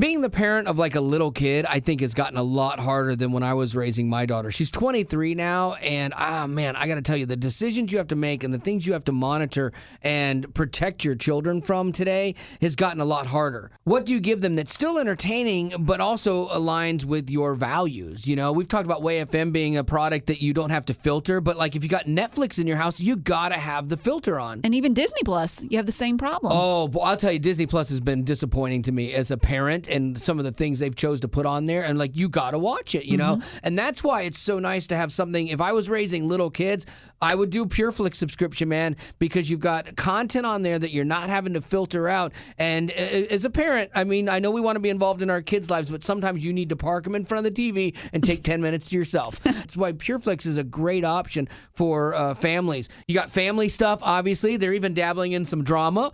Being the parent of like a little kid, I think has gotten a lot harder than when I was raising my daughter. She's 23 now, and man, I got to tell you, the decisions you have to make and the things you have to monitor and protect your children from today has gotten a lot harder. What do you give them that's still entertaining, but also aligns with your values? You know, we've talked about Way FM being a product that you don't have to filter, but like if you got Netflix in your house, you got to have the filter on. And even Disney Plus, you have the same problem. Oh, well, I'll tell you, Disney Plus has been disappointing to me as a parent. And some of the things they've chose to put on there, and like you got to watch it, you know? And that's why it's so nice to have something. If I was raising little kids, I would do PureFlix subscription, man, because you've got content on there that you're not having to filter out. And as a parent, I mean, I know we want to be involved in our kids' lives, but sometimes you need to park them in front of the TV and take 10 minutes to yourself. That's why PureFlix is a great option for families. You got family stuff, obviously. They're even dabbling in some drama.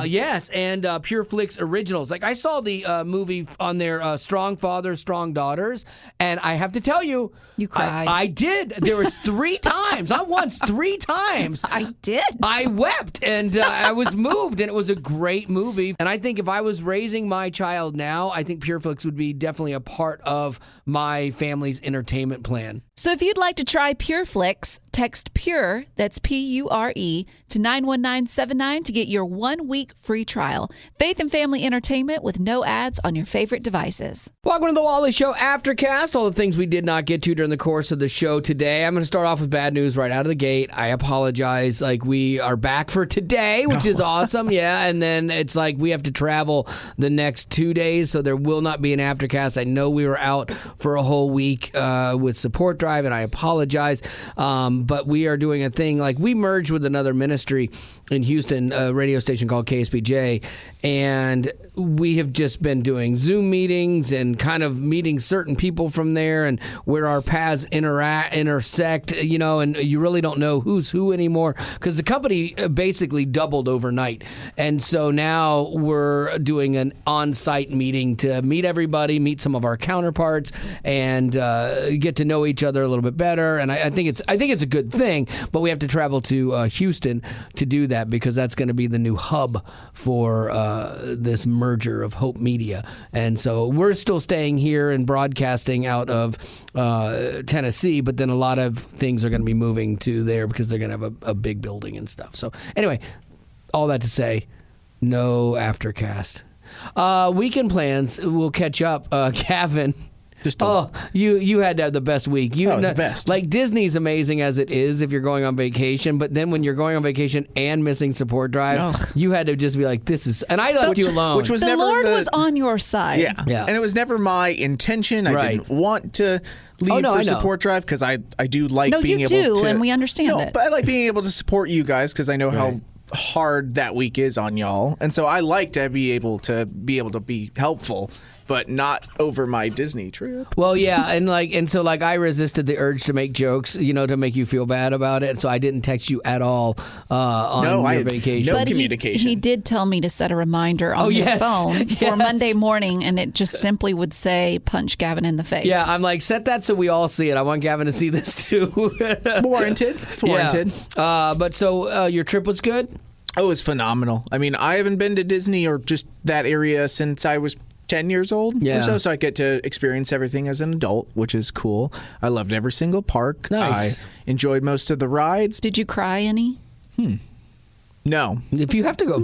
Yes, and PureFlix originals. Like I saw the movie on their Strong Fathers, Strong Daughters, and I have to tell you, you cried. I did. There was 3 times, not once, 3 times. I did. I wept, and I was moved, and it was a great movie. And I think if I was raising my child now, I think PureFlix would be definitely a part of my family's entertainment plan. So if you'd like to try PureFlix, text PURE, that's PURE, to 91979 to get your 1-week free trial. Faith and family entertainment with no ads on your favorite devices. Welcome to the Wally Show Aftercast. All the things we did not get to during the course of the show today. I'm going to start off with bad news right out of the gate. I apologize. Like, we are back for today, which is awesome. Yeah, and then it's like we have to travel the next 2 days, so there will not be an Aftercast. I know we were out for a whole week with Support Drive, and I apologize. But we are doing a thing, like we merged with another ministry in Houston, a radio station called KSBJ, and we have just been doing Zoom meetings and kind of meeting certain people from there and where our paths intersect, you know, and you really don't know who's who anymore because the company basically doubled overnight. And so now we're doing an on-site meeting to meet everybody, meet some of our counterparts, and get to know each other a little bit better. And I think it's a good thing, but we have to travel to Houston to do that because that's going to be the new hub for this merger of Hope Media. And so we're still staying here and broadcasting out of Tennessee, but then a lot of things are going to be moving to there because they're going to have a big building and stuff. So anyway, all that to say, no Aftercast. Weekend plans, we'll catch up. Gavin. You had to have the best week. The best. Like Disney's amazing as it is if you're going on vacation, but then when you're going on vacation and missing Support Drive, you had to just be like, "This is." And I left you alone. Which was the never Lord was on your side. Yeah, and it was never my intention. I didn't want to leave for Support Drive because I do like being able to. No, you do, and we understand it. But I like being able to support you guys because I know how hard that week is on y'all, and so I like to be able to be helpful. But not over my Disney trip. Well, yeah, and so I resisted the urge to make jokes, you know, to make you feel bad about it. So I didn't text you at all on your vacation. But communication. He did tell me to set a reminder on his phone for Monday morning, and it just simply would say, "Punch Gavin in the face." Yeah, I'm like, set that so we all see it. I want Gavin to see this too. It's warranted. But so your trip was good? Oh, it was phenomenal. I mean, I haven't been to Disney or just that area since I was 10 years old or so I get to experience everything as an adult, which is cool. I loved every single park. Nice. I enjoyed most of the rides. Did you cry any? No. If you have to go,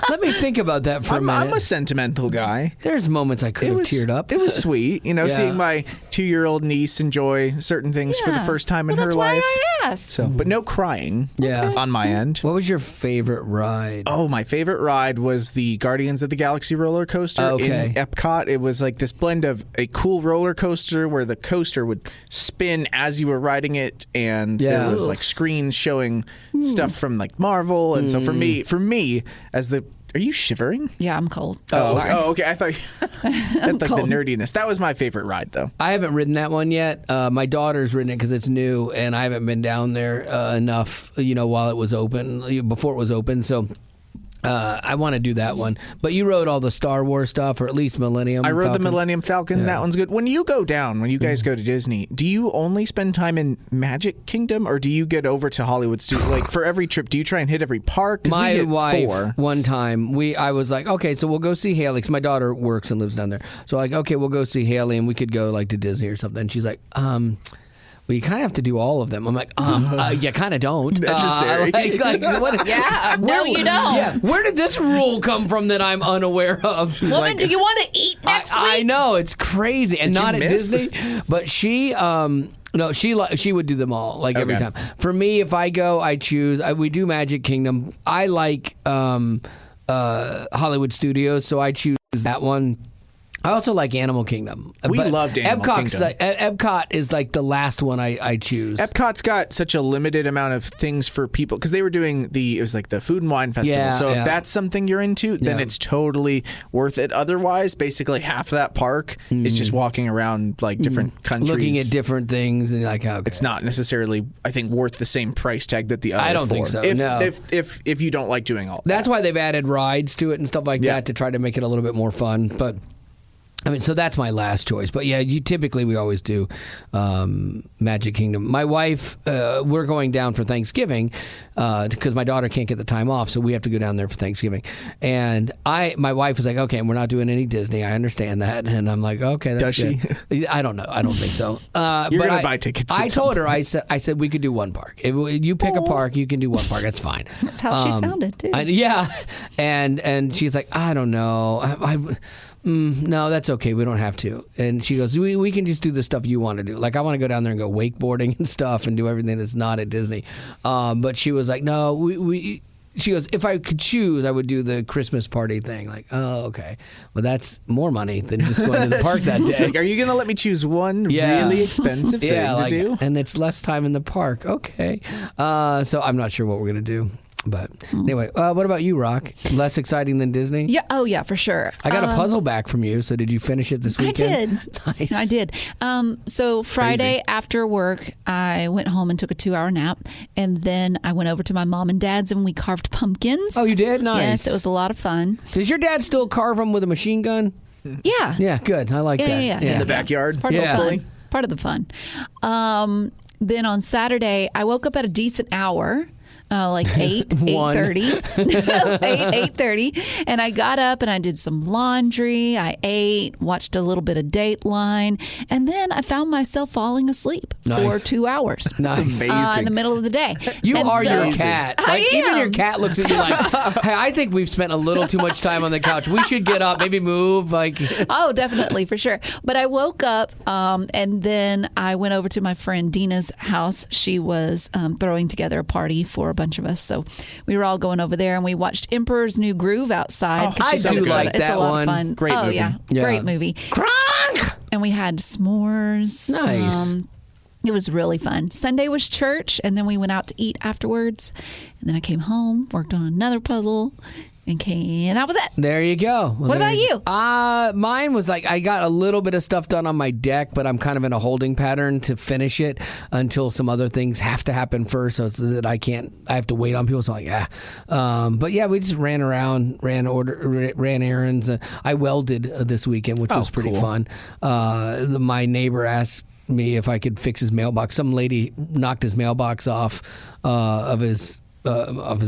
let me think about that for a minute. I'm a sentimental guy. There's moments I could have teared up. It was sweet, you know, seeing my 2-year-old niece enjoy certain things for the first time in her life. That's why I asked. So, but no crying on my end. What was your favorite ride? Oh, my favorite ride was the Guardians of the Galaxy roller coaster in Epcot. It was like this blend of a cool roller coaster where the coaster would spin as you were riding it, and there was like screens showing stuff from like Marvel. And so for me as the Are you shivering? Yeah, I'm cold. Sorry. Oh, okay. I thought that's like the nerdiness. That was my favorite ride, though. I haven't ridden that one yet. My daughter's ridden it because it's new, and I haven't been down there enough, while it was open, before it was open. So I want to do that one. But you rode all the Star Wars stuff, or at least Millennium I rode Falcon. the Millennium Falcon. Yeah. That one's good. When you guys go to Disney, do you only spend time in Magic Kingdom, or do you get over to Hollywood Studios? Like, for every trip, do you try and hit every park? My wife, one time, I was like, okay, so we'll go see Haley, because my daughter works and lives down there. So like, okay, we'll go see Haley, and we could go like to Disney or something. And she's like, well, you kind of have to do all of them. I'm like, you kind of don't. Necessary. No, you don't. Yeah, where did this rule come from that I'm unaware of? Woman, like, do you want to eat next week? I know, it's crazy. And not at Disney. But she... No, she would do them all, like every time. For me, if I go, I choose. We do Magic Kingdom. I like Hollywood Studios, so I choose that one. I also like Animal Kingdom. We loved Animal Kingdom. Epcot is like the last one I choose. Epcot's got such a limited amount of things for people, because they were doing it was like the Food and Wine Festival. Yeah, so if that's something you're into, then it's totally worth it. Otherwise, basically half that park is just walking around like different countries. Looking at different things, and like, okay. It's not necessarily, I think, worth the same price tag that the other I don't think so, If you don't like doing all that. That's why they've added rides to it and stuff like that to try to make it a little bit more fun. But I mean, so that's my last choice. But yeah, we always do Magic Kingdom. My wife, we're going down for Thanksgiving because my daughter can't get the time off, so we have to go down there for Thanksgiving. And my wife was like, okay, we're not doing any Disney. I understand that. And I'm like, okay, that's Does good. she? I don't know. I don't think so. You're going to buy tickets. I told her, I said we could do one park. If you pick a park, you can do one park. That's fine. That's how she sounded, too. And she's like, I don't know. No, that's okay. We don't have to. And she goes, we can just do the stuff you want to do. Like, I want to go down there and go wakeboarding and stuff and do everything that's not at Disney. But she was like, no, she goes, if I could choose, I would do the Christmas party thing. Like, oh, okay. Well, that's more money than just going to the park that day. Like, are you going to let me choose one really expensive thing to do? And it's less time in the park. Okay. So I'm not sure what we're going to do. But anyway, what about you, Rock? Less exciting than Disney? Yeah. Oh, yeah, for sure. I got a puzzle back from you. So did you finish it this weekend? I did. Nice. I did. So Friday after work, I went home and took a 2-hour nap. And then I went over to my mom and dad's and we carved pumpkins. Oh, you did? Nice. Yes, it was a lot of fun. Does your dad still carve them with a machine gun? Yeah. Yeah, good. I like that. Yeah. In the backyard? It's part of the fun. Part of the fun. Then on Saturday, I woke up at a decent hour. Like 8:30, 8:30, and I got up and I did some laundry. I ate, watched a little bit of Dateline, and then I found myself falling asleep for 2 hours. Nice, in the middle of the day. You are your cat. Like, even your cat looks at you like, "Hey, I think we've spent a little too much time on the couch. We should get up, maybe move." Like, oh, definitely, for sure. But I woke up, and then I went over to my friend Dina's house. She was throwing together a party for a bunch of us, so we were all going over there and we watched Emperor's New Groove outside. I do like that one. It's a lot of fun. Great movie. Yeah, great movie. Kronk! And we had s'mores. Nice. It was really fun. Sunday was church, and then we went out to eat afterwards. And then I came home, worked on another puzzle, and that was it. There you go. What about you? Mine was like, I got a little bit of stuff done on my deck, but I'm kind of in a holding pattern to finish it until some other things have to happen first, so that I have to wait on people. So I'm like, but yeah, we just ran around, ran errands. I welded this weekend, which was pretty fun. My neighbor asked me if I could fix his mailbox. Some lady knocked his mailbox off of his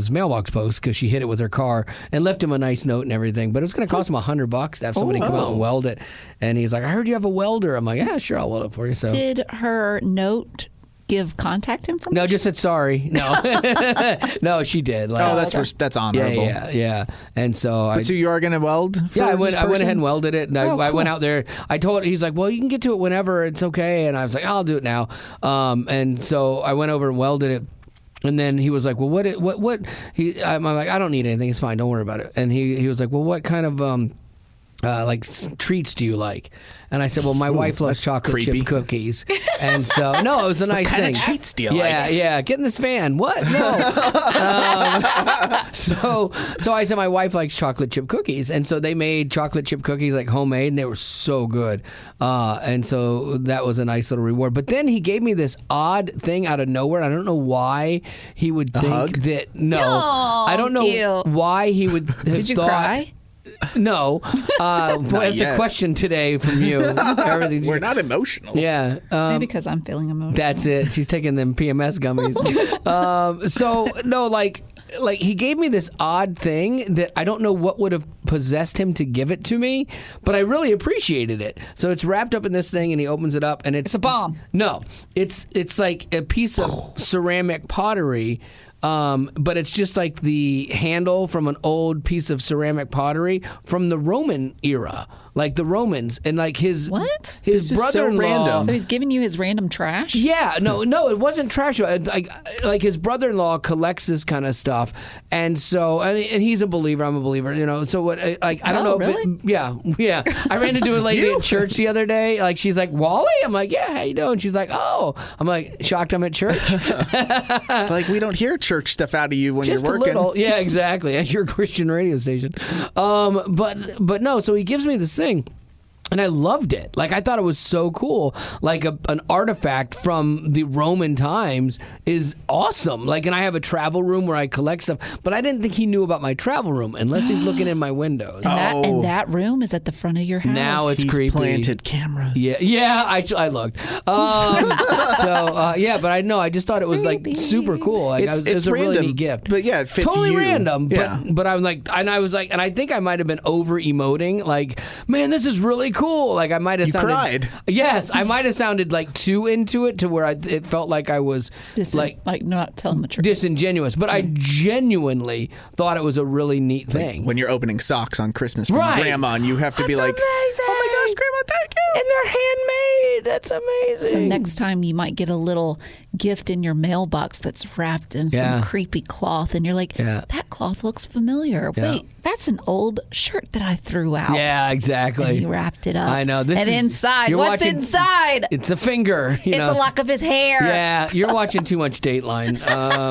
mailbox post because she hit it with her car, and left him a nice note and everything. But it was going to cost him $100 to have somebody come out and weld it. And he's like, I heard you have a welder. I'm like, yeah, sure, I'll weld it for you. So did her note give contact information? No, just said sorry. No, no, she did. Like, that's honorable. Yeah. And so so you are going to weld? I went ahead and welded it. And I went out there. I told he's like, well, you can get to it whenever. It's okay. And I was like, I'll do it now. And so I went over and welded it. And then he was like, well, what? I'm like, I don't need anything. It's fine. Don't worry about it. And he was like, well, what kind of treats do you like? And I said, well, my wife loves chocolate chip cookies. And so, no, it was a nice thing. What kind of treats do you like? Yeah. Get in this van. What? No. So I said, my wife likes chocolate chip cookies. And so they made chocolate chip cookies, like homemade, and they were so good. And so that was a nice little reward. But then he gave me this odd thing out of nowhere. I don't know why he would think that. No. I don't know why he would have Did you cry? No. That's a question today from you. We're not emotional. Yeah. Maybe because I'm feeling emotional. That's it. She's taking them PMS gummies. Like he gave me this odd thing that I don't know what would have possessed him to give it to me, but I really appreciated it. So it's wrapped up in this thing, and he opens it up, and it's a bomb. No, it's like a piece of ceramic pottery. But it's just like the handle from an old piece of ceramic pottery from the Roman era, like the Romans, and like his brother-in-law. So he's giving you his random trash? Yeah, no, it wasn't trash. Like his brother-in-law collects this kind of stuff, and so and he's a believer. I'm a believer, So what? I don't know. Really? Yeah. I ran into a lady at church the other day. Like she's like, Wally. I'm like, yeah, how you doing? She's like, oh. I'm like, shocked I'm at church. Like we don't hear church stuff out of you when just you're working. A little. Yeah, exactly. At your Christian radio station. But no. So he gives me this thing. And I loved it. Like, I thought it was so cool. Like, an artifact from the Roman times is awesome. Like, and I have a travel room where I collect stuff. But I didn't think he knew about my travel room unless he's looking in my windows. And that room is at the front of your house. Now it's creepy. He's planted cameras. Yeah, I looked. But I know. I just thought it was, like, super cool. Like, it was a random, really neat gift. But, yeah, it fits totally you. random. Yeah. But I was like, and I think I might have been over-emoting. Like, man, this is really cool. Like I might have sounded. You cried. Yes, I might have sounded like too into it to where it felt like I was like not telling the truth, disingenuous. But I genuinely thought it was a really neat thing. When you're opening socks on Christmas from Grandma, and you have to be like, amazing. "Oh my gosh, Grandma, thank you!" And they're handmade. That's amazing. So next time you might get a little gift in your mailbox that's wrapped in some creepy cloth, and you're like, "That cloth looks familiar." Yeah. Wait, that's an old shirt that I threw out. Yeah, exactly. And he wrapped it up. I know. Inside, what's inside? It's a finger. It's a lock of his hair. Yeah, you're watching too much Dateline.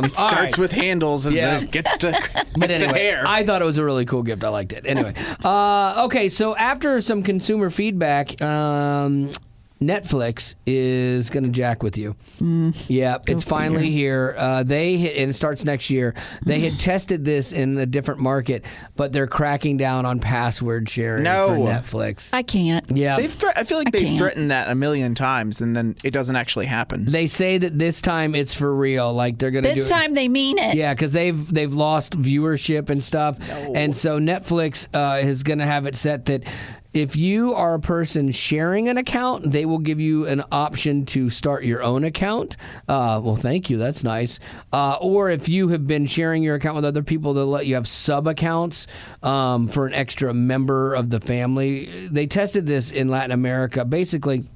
It starts with handles and then it gets to hair. I thought it was a really cool gift. I liked it. Anyway, okay. So after some consumer feedback, Netflix is going to jack with you. Yeah, it's finally here. And it starts next year. They had tested this in a different market, but they're cracking down on password sharing for Netflix. I can't. Yeah, I feel like they've threatened that a million times, and then it doesn't actually happen. They say that this time it's for real. Like they're going to do it. This time they mean it. Yeah, because they've lost viewership and stuff, and so Netflix is going to have it set that. If you are a person sharing an account, they will give you an option to start your own account. Well, thank you. That's nice. Or if you have been sharing your account with other people, they'll let you have sub-accounts for an extra member of the family. They tested this in Latin America. Basically,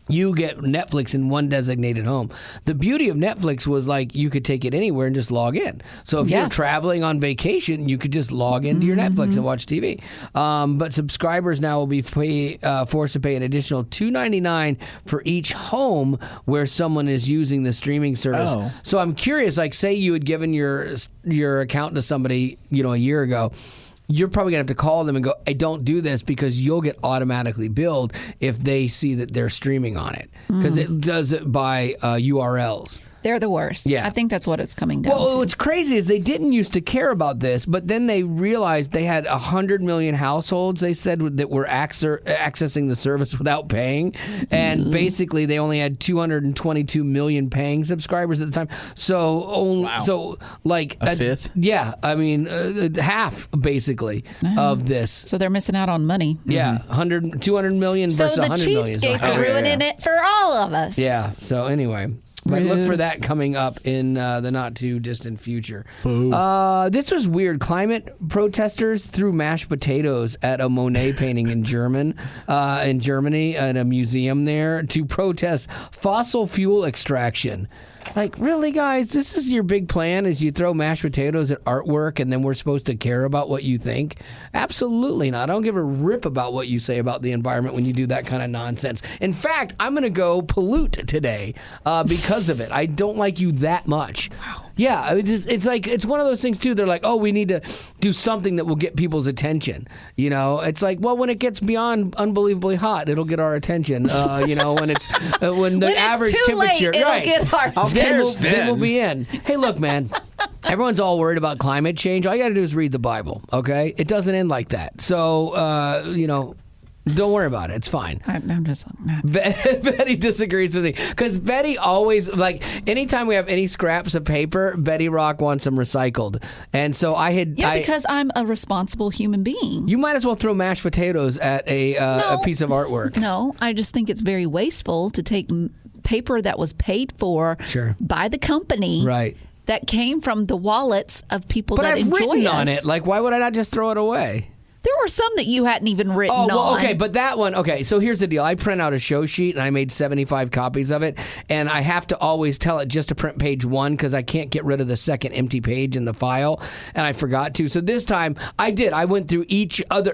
you get Netflix in one designated home. The beauty of Netflix was like you could take it anywhere and just log in. So if you're traveling on vacation, you could just log into your Netflix and watch TV. But subscribers now will be forced to pay an additional $2.99 for each home where someone is using the streaming service. Oh. So I'm curious, like say you had given your account to somebody, a year ago. You're probably going to have to call them and go, I don't do this because you'll get automatically billed if they see that they're streaming on it. Because it does it by URLs. They're the worst. Yeah. I think that's what it's coming down to. Well, what's crazy is they didn't used to care about this, but then they realized they had 100 million households, they said, that were accessing the service without paying. And basically, they only had 222 million paying subscribers at the time. So like a fifth? Yeah. I mean, half, basically, of this. So they're missing out on money. Yeah. 200 million versus 100 million. So the cheapskates are ruining it for all of us. Yeah. So anyway. But look for that coming up in the not-too-distant future. This was weird. Climate protesters threw mashed potatoes at a Monet painting in Germany at a museum there to protest fossil fuel extraction. Like, really, guys? This is your big plan, is you throw mashed potatoes at artwork and then we're supposed to care about what you think? Absolutely not. I don't give a rip about what you say about the environment when you do that kind of nonsense. In fact, I'm going to go pollute today because of it. I don't like you that much. Wow. Yeah, it's one of those things, too. They're like, oh, we need to do something that will get people's attention. You know, it's like, well, when it gets beyond unbelievably hot, it'll get our attention. When it's when the average it's too temperature, late, it'll get our attention. Then we'll be in. Hey, look, man. Everyone's all worried about climate change. All you got to do is read the Bible, okay? It doesn't end like that. So, don't worry about it. It's fine. I'm just not. Betty disagrees with me because Betty always, like, anytime we have any scraps of paper, Betty Rock wants them recycled. And so because I'm a responsible human being. You might as well throw mashed potatoes at a piece of artwork. No, I just think it's very wasteful to take paper that was paid for by the company. Right. That came from the wallets of people that enjoy us. But I've written on it. Like, why would I not just throw it away? There were some that you hadn't even written on. Okay, but that one, so here's the deal. I print out a show sheet, and I made 75 copies of it, and I have to always tell it just to print page 1 because I can't get rid of the second empty page in the file, and I forgot to. So this time, I did. I went through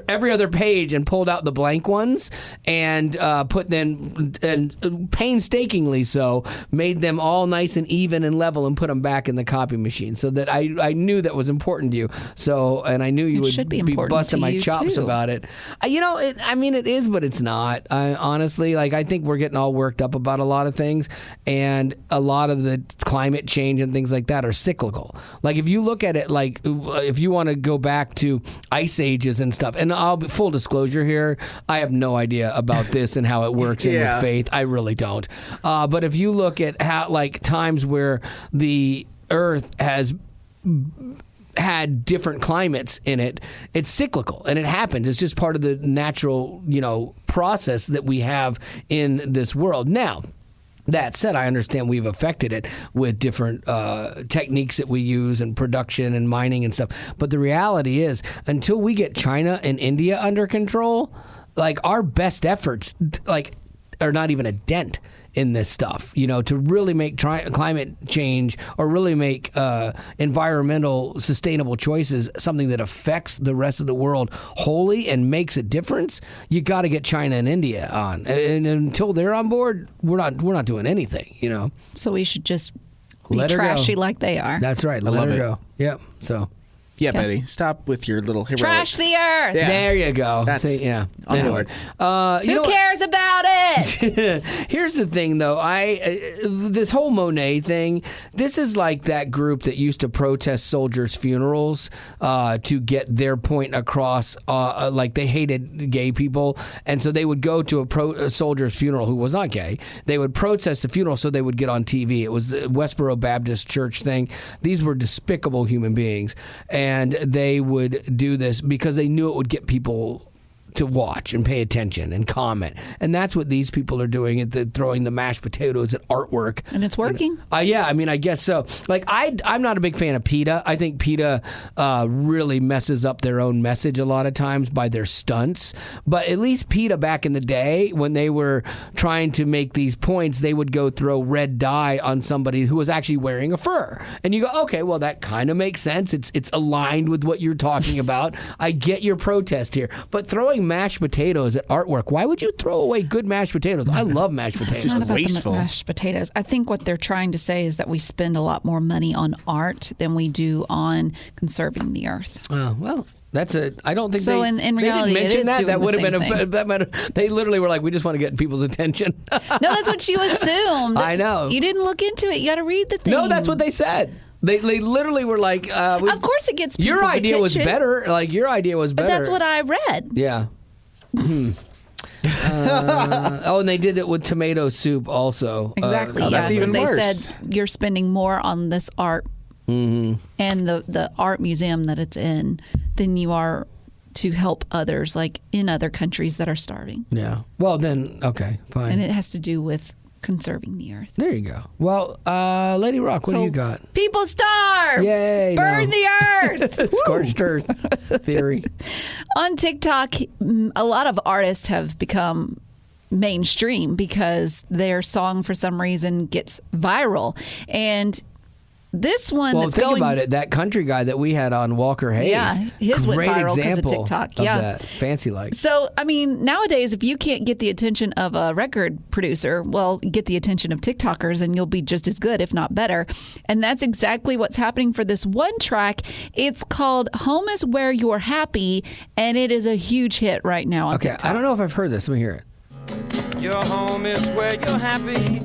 every other page and pulled out the blank ones and put them, and painstakingly so, made them all nice and even and level and put them back in the copy machine so that I knew that was important to you. So, and I knew you would be busting my chops about it. It is, but it's not. Honestly, I think we're getting all worked up about a lot of things, and a lot of the climate change and things like that are cyclical. Like, if you look at it, if you want to go back to ice ages and stuff, and full disclosure here, I have no idea about this and how it works in with faith. I really don't. But if you look at how, times where the Earth has had different climates in it, it's cyclical, and it happens. It's just part of the natural, process that we have in this world. Now, that said, I understand we've affected it with different techniques that we use and production and mining and stuff. But the reality is, until we get China and India under control, our best efforts, are not even a dent in this stuff, to really make climate change or really make environmental sustainable choices something that affects the rest of the world wholly and makes a difference. You got to get China and India on, and until they're on board, we're not doing anything. So we should just be trashy like they are. That's right. Let her go. Yep. So. Yeah, Betty, stop with your little heroics. Trash the earth. Yeah. There you go. Anyway. Who cares about it? Here's the thing, though. This whole Monet thing, this is like that group that used to protest soldiers' funerals to get their point across. They hated gay people, and so they would go to a soldier's funeral who was not gay. They would protest the funeral so they would get on TV. It was the Westboro Baptist Church thing. These were despicable human beings. And they would do this because they knew it would get people to watch and pay attention and comment. And that's what these people are doing, throwing the mashed potatoes at artwork. And it's working. I guess so. I'm not a big fan of PETA. I think PETA really messes up their own message a lot of times by their stunts. But at least PETA back in the day, when they were trying to make these points, they would go throw red dye on somebody who was actually wearing a fur. And you go, okay, well, that kind of makes sense. It's aligned with what you're talking about. I get your protest here. But throwing mashed potatoes at artwork, why would you throw away good mashed potatoes? I love mashed potatoes. It's not about the mashed potatoes. I think what they're trying to say is that we spend a lot more money on art than we do on conserving the earth. Well, that's a. I don't think so. In reality, they didn't mention it is that. Doing that would have been thing. They literally were like, we just want to get people's attention. No, that's what you assumed. I know. You didn't look into it. You got to read the thing. No, that's what they said. They literally were like, of course it gets people's your idea attention. Was better. Your idea was better. But that's what I read. Yeah. And they did it with tomato soup also. Exactly. That's even worse. They said you're spending more on this art and the art museum that it's in than you are to help others, in other countries that are starving. Yeah. Well, then, okay, fine. And it has to do with conserving the earth. There you go. Well, Lady Rock, what do you got? People starve. Yay. Burn the earth. Scorched earth theory. On TikTok, a lot of artists have become mainstream because their song for some reason gets viral. And this one well, that's think going about it. That country guy that we had on, Walker Hayes. Yeah, his went great viral because of example TikTok. Of Yeah, that. Fancy like. So, I mean, nowadays, if you can't get the attention of a record producer, well, get the attention of TikTokers and you'll be just as good, if not better. And that's exactly what's happening for this one track. It's called Home is Where You're Happy, and it is a huge hit right now on TikTok. I don't know if I've heard this. Let me hear it. Your home is where you're happy.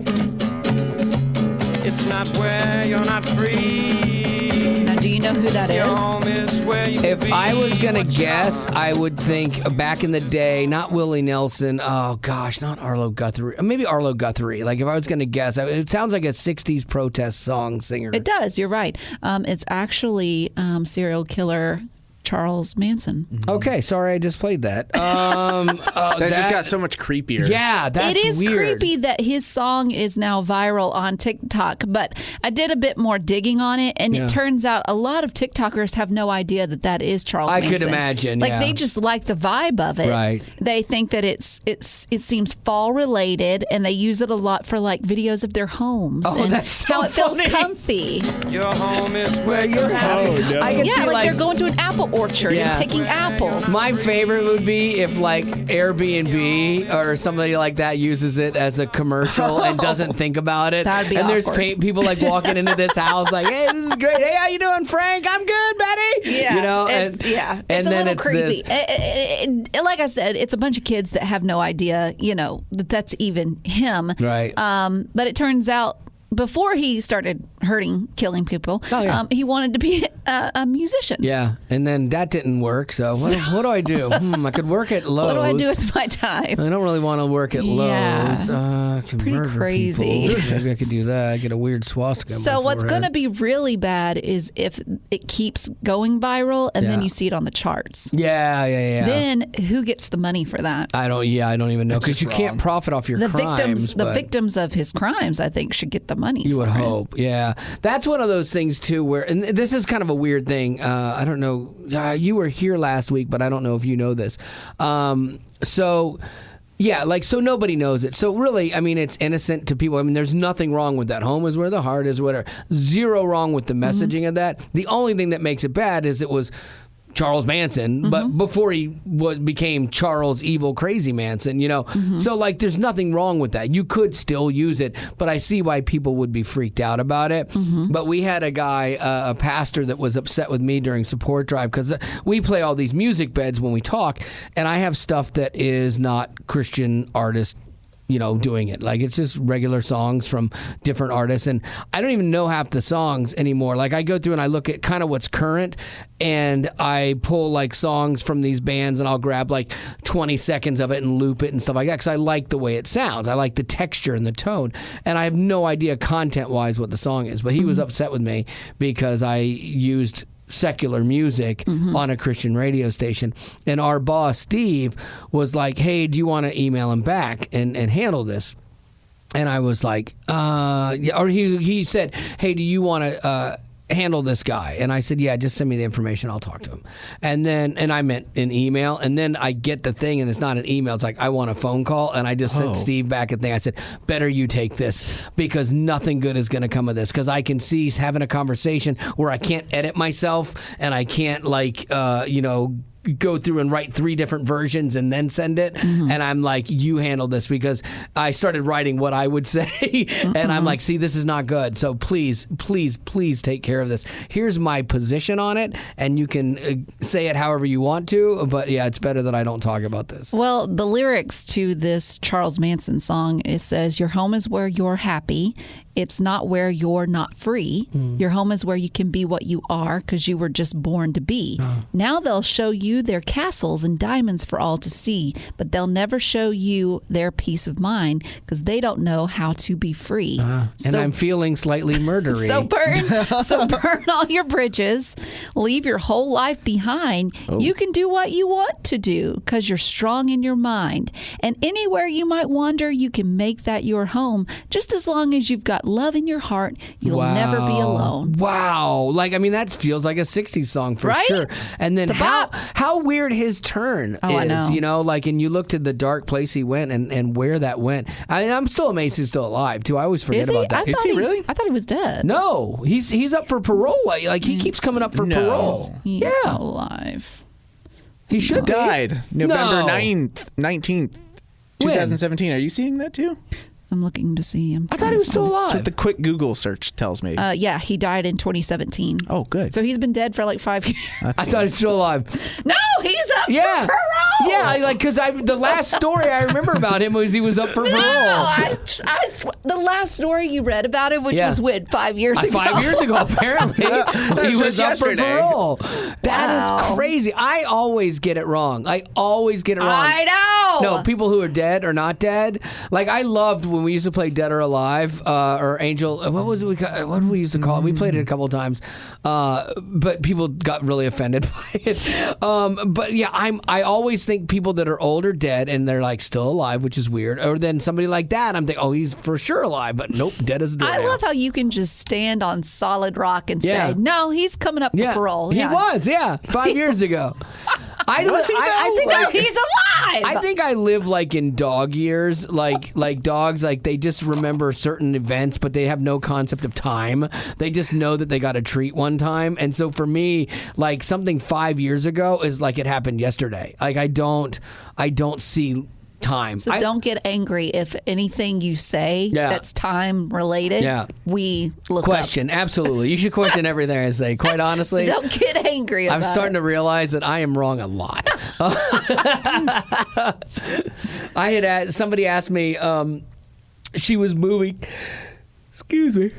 It's not where you're not free. Now, do you know who that Your is? home is where you If be. I was going to What you guess, are. I would think back in the day, not Willie Nelson. Oh, gosh, not Arlo Guthrie. Maybe Arlo Guthrie. Like, if I was going to guess, it sounds like a 60s protest song singer. It does. You're right. It's actually serial killer Charles Manson. Okay, sorry, I just played that. That just got so much creepier. Yeah, that's It is weird. creepy that his song is now viral on TikTok, but I did a bit more digging on it, and it turns out a lot of TikTokers have no idea that that is Charles I Manson. could imagine, Like, yeah. they just like the vibe of it. Right. They think that it seems fall-related, and they use it a lot for, like, videos of their homes Oh, and that's so how it feels funny. comfy. Your home is where you're happy. Oh, no. I can Yeah, see, like they're going to an apple orchard Yeah. and picking apples. My favorite would be if like Airbnb or somebody like that uses it as a commercial and doesn't think about it. That'd be and there's awkward. people like walking into this house like, "Hey, this is great. Hey, how you doing, Frank? I'm good, Betty." Yeah, you know, it's and a then little it's creepy. this. Like I said, it's a bunch of kids that have no idea, that that's even him. Right. But it turns out before he started killing people, Oh, yeah. he wanted to be a musician. Yeah, and then that didn't work. So what do I do? I could work at Lowe's. What do I do with my time? I don't really want to work at Yeah, Lowe's. I can pretty murder crazy. people. Maybe I could do that. Get a weird swastika. on So my what's going to forehead. be really bad is if it keeps going viral and then Yeah. you see it on the charts. Yeah. Then who gets the money for that? I don't even know That's because just you can't wrong. profit off your The crimes. the but victims of his crimes, I think, should get the money. You would for it. hope, yeah. That's one of those things too, where and this is kind of a weird thing. I don't know. You were here last week, but I don't know if you know this. So nobody knows it. So really, I mean, it's innocent to people. I mean, there's nothing wrong with that. Home is where the heart is, whatever. Zero wrong with the messaging of that. The only thing that makes it bad is it was Charles Manson, but before he became Charles Evil Crazy Manson, So, like, there's nothing wrong with that. You could still use it, but I see why people would be freaked out about it. But we had a guy, a pastor, that was upset with me during support drive because we play all these music beds when we talk, and I have stuff that is not Christian artists doing it. Like, it's just regular songs from different artists. And I don't even know half the songs anymore. Like, I go through and I look at kind of what's current and I pull like songs from these bands and I'll grab like 20 seconds of it and loop it and stuff like that because I like the way it sounds. I like the texture and the tone. And I have no idea content-wise what the song is. But he was upset with me because I used secular music on a Christian radio station, and our boss Steve was like, "Hey, do you want to email him back and handle this?" And I was like, yeah. Or he said, "Hey, do you want to handle this guy?" And I said, "Yeah, just send me the information. I'll talk to him." And I meant an email. And then I get the thing, and it's not an email. It's like, I want a phone call. And I just sent Steve back a thing. I said, "Better you take this because nothing good is going to come of this." Because I can see he's having a conversation where I can't edit myself and I can't go through and write 3 different versions and then send it. And I'm like, you handle this, because I started writing what I would say. And I'm like, see, this is not good. So please take care of this. Here's my position on it. And you can say it however you want to. But yeah, it's better that I don't talk about this. Well, the lyrics to this Charles Manson song, it says, "Your home is where you're happy. It's not where you're not free. Your home is where you can be what you are because you were just born to be. Now they'll show you their castles and diamonds for all to see, but they'll never show you their peace of mind because they don't know how to be free." And I'm feeling slightly murdery. So burn all your bridges, leave your whole life behind. You can do what you want to do because you're strong in your mind. And anywhere you might wander, you can make that your home. Just as long as you've got love in your heart, you'll never be alone. Wow. Like, I mean, that feels like a 60s song for Right? sure. And then It's a bop. how how weird his turn is. I know. You know, like, and you look to the dark place he went and where that went. I'm still amazed he's still alive too. I always forget about that. Is he really? I thought he was dead. No, he's up for parole. Like he keeps coming up for parole. He's Yeah. alive. He should be. Died November No. 19th, 2017. Are you seeing that too? I'm looking to see him. I thought he was still alive. That's what the quick Google search tells me. Yeah, he died in 2017. Oh, good. So he's been dead for like 5 years. I thought he's still alive. No, he's up Yeah. for parole. Yeah, like because the last story I remember about him was he was up for parole. The last story you read about him, which was when 5 years ago. 5 years ago, apparently, he was up for yesterday. parole. That is crazy. I always get it wrong. I always get it wrong. I know. No, people who are dead or not dead. Like I loved when we used to play Dead or Alive or Angel. What did we used to call it? We played it a couple of times, but people got really offended by it. But yeah, I always think people that are old are dead and they're like still alive, which is weird. Or then somebody like that, I'm thinking, oh, he's for sure alive, but nope, dead as a door. I love how you can just stand on solid rock and say, no, he's coming up for parole. He was, 5 years ago. I think he's alive. I think I live like in dog years, like dogs, like they just remember certain events, but they have no concept of time. They just know that they got a treat one time, and so for me, like something 5 years ago is like it happened yesterday. Like I don't see time. So don't get angry if anything you say that's time related. Yeah. We look question. Absolutely, you should question everything I say. Quite honestly, So don't get angry about I'm starting to realize that I am wrong a lot. I had somebody asked me. She was moving. Excuse me.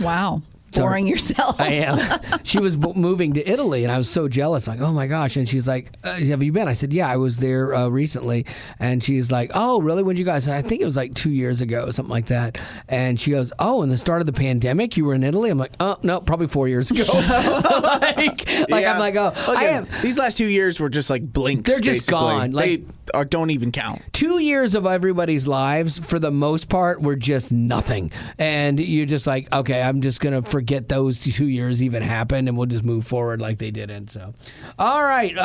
Wow. Boring yourself. I am. She was moving to Italy, and I was so jealous. Like, oh my gosh! And she's like, "Have you been?" I said, "Yeah, I was there recently." And she's like, "Oh, really? When did you guys?" I think it was like 2 years ago, something like that. And she goes, "Oh, in the start of the pandemic, you were in Italy?" I'm like, "Oh, no, probably 4 years ago." I'm like, "Oh, I am." These last 2 years were just like blinks. They're just basically. gone. Like, they don't even count. 2 years of everybody's lives, for the most part, were just nothing. And you're just like, okay, I'm just going to forget those 2 years even happened, and we'll just move forward like they didn't. So, all right,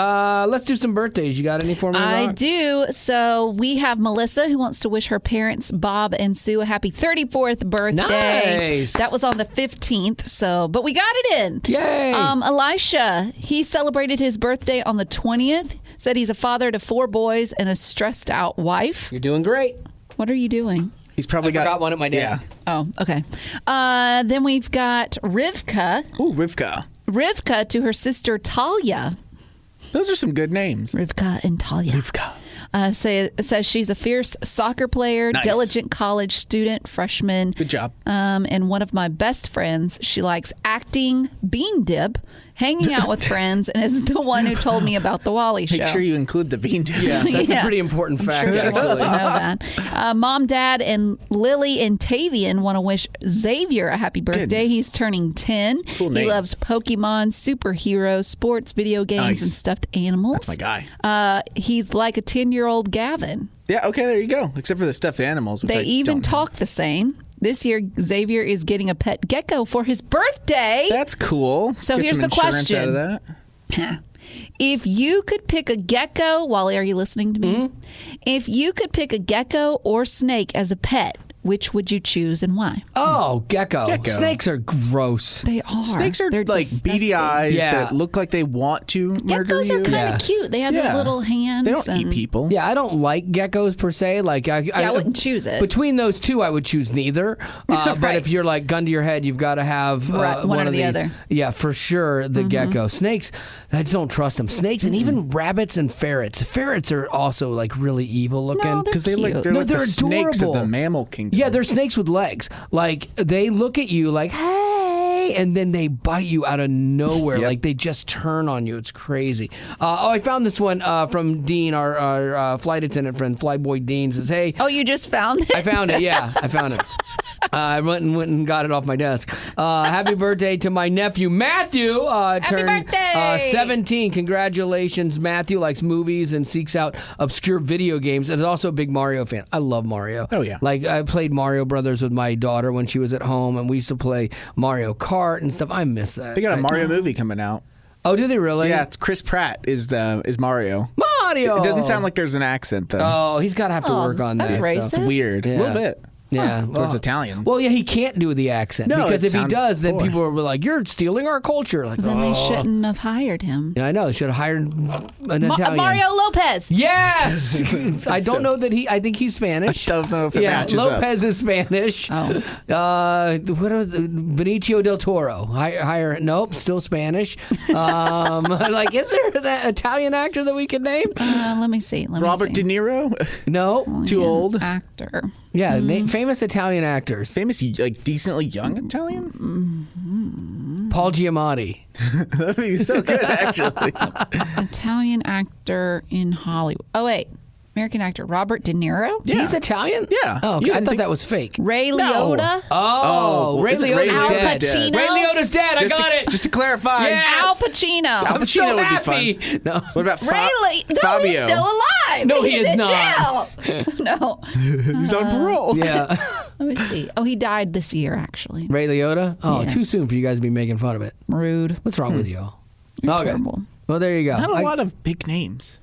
let's do some birthdays. You got any for me, Rock? I do. So we have Melissa who wants to wish her parents, Bob and Sue, a happy 34th birthday. Nice. That was on the 15th. So, but we got it in. Yay. Elisha, he celebrated his birthday on the 20th. Said he's a father to 4 boys and a stressed out wife. You're doing great. What are you doing? He's probably Forgot one at my desk. Yeah. Oh, okay. Then we've got Rivka. Ooh, Rivka. Rivka to her sister Talia. Those are some good names. Rivka and Talia. Rivka. Says she's a fierce soccer player, Nice. Diligent college student, freshman. Good job. And one of my best friends. She likes acting, bean dip, hanging out with friends, and is the one who told me about the Wally Show. Make sure you include the bean dip. Yeah, that's Yeah. a pretty important fact, Sure she wants actually. to know that. Mom, Dad, and Lily and Tavian want to wish Xavier a happy birthday. Goodness. He's turning 10. Cool He names. loves Pokemon, superheroes, sports, video games, Nice. and stuffed animals. That's my guy. He's like a 10-year-old Gavin. Yeah, okay, there you go. Except for the stuffed animals. Which They I even don't talk the same. This year, Xavier is getting a pet gecko for his birthday. That's cool. So Get here's some the insurance question. out of that. If you could pick a gecko, Wally, are you listening to me? Mm-hmm. If you could pick a gecko or snake as a pet, which would you choose and why? Oh, gecko. Gecko. Snakes are gross. They are. Snakes are They're like beady disgusting. eyes Yeah. that look like they want to murder Geckos you. are kind Yeah. of cute. They have Yeah. those little hands. They don't and eat people. Yeah, I don't like geckos per se. Like, I wouldn't choose it. Between those two, I would choose neither. But Right. if you're like gun to your head, you've got to have Right, one or of the these. other. Yeah, for sure. The gecko, snakes. I just don't trust them. Snakes and even rabbits and ferrets. Ferrets are also like really evil looking. No, Because they're cute. like they're No, like they're the snakes of the adorable. mammal kingdom. Yeah, they're snakes with legs. Like they look at you like, hey, and then they bite you out of nowhere. Yep. Like they just turn on you. It's crazy. I found this one from Dean, our flight attendant friend, Flyboy Dean says, hey. Oh, you just found it? I found it. Yeah, I found it. I went and got it off my desk. Happy birthday to my nephew Matthew. Turned birthday! 17. Congratulations, Matthew. Likes movies and seeks out obscure video games, and is also a big Mario fan. I love Mario. Oh, yeah. Like I played Mario Brothers with my daughter when she was at home, and we used to play Mario Kart and stuff. I miss that. They got a Mario movie coming out. Oh, do they really? Yeah, it's Chris Pratt is Mario. Mario. It doesn't sound like there's an accent though. Oh, he's got to have to work on that. that's racist. It's weird. Yeah. A little bit. Yeah, Towards Italians. Well, yeah, he can't do the accent No, because it if he sounds does, then poor. people will be like, "You're stealing our culture." Like, Then they shouldn't have hired him. Yeah, I know. They should have hired an Italian. Mario Lopez. Yes, I don't know that he. I think he's Spanish. I don't know if it matches Lopez is Spanish. Oh. What was Benicio del Toro? Hire? Nope, still Spanish. Like, is there an Italian actor that we could name? Let me see. Robert De Niro? No. Too old? Actor. Yeah, famous Italian actors. Famous, like, decently young Italian? Paul Giamatti. That'd be so good, actually. Italian actor in Hollywood. Oh, wait. American actor Robert De Niro? Yeah. He's Italian? Yeah. Oh, okay. You I didn't thought think- that was fake. Ray Liotta? Oh, Ray isn't Liotta's Al dead. Pacino? Ray Liotta's dead. I got it. Just to clarify. Yes. Al Pacino. Al I'm so Pacino would be happy. No. What about No, Fabio? he's still alive. No, he He's is in not. jail. No. He's on parole. Yeah. Let me see. Oh, he died this year, actually. Ray Liotta? Oh, Yeah. too soon for you guys to be making fun of it. Rude. What's wrong with you? You're Okay. terrible. Well, there you go. Not a lot of big names.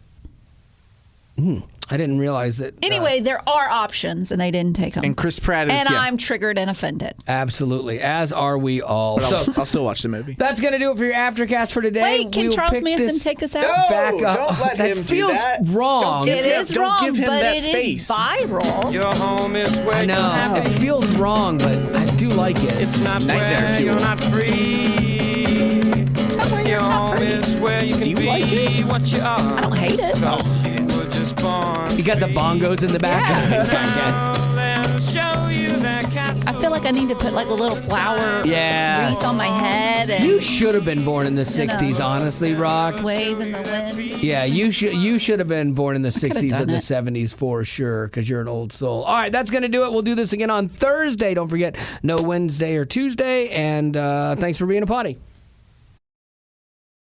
I didn't realize that. Anyway, there are options, and they didn't take them. And Chris Pratt is, And yeah. I'm triggered and offended. Absolutely. As are we all. But So I'll still watch the movie. that's going to do it for your Aftercast for today. Wait, can We'll Charles pick Manson this take us out? No, back up. don't let that him do feels that. wrong. Don't It give him- is don't wrong, give him but that it space. is viral. Your home is where I you're know. happy. It feels wrong, but I do like it. It's not Nightmare where fuel. you're not free. It's not where you're Your not home free. is where you can Do you be like it? what you are. I don't hate it. You were just born. You got the bongos in the back. Now they'll show you that castle. I feel like I need to put like a little flower Yes. wreath on my head and You should have been born in the 60s, know, honestly, Rock. wave in the wind. Yeah, you should have been born in the 60s done or the it. 70s for sure, because you're an old soul. All right, that's going to do it. We'll do this again on Thursday. Don't forget, no Wednesday or Tuesday. And thanks for being a potty.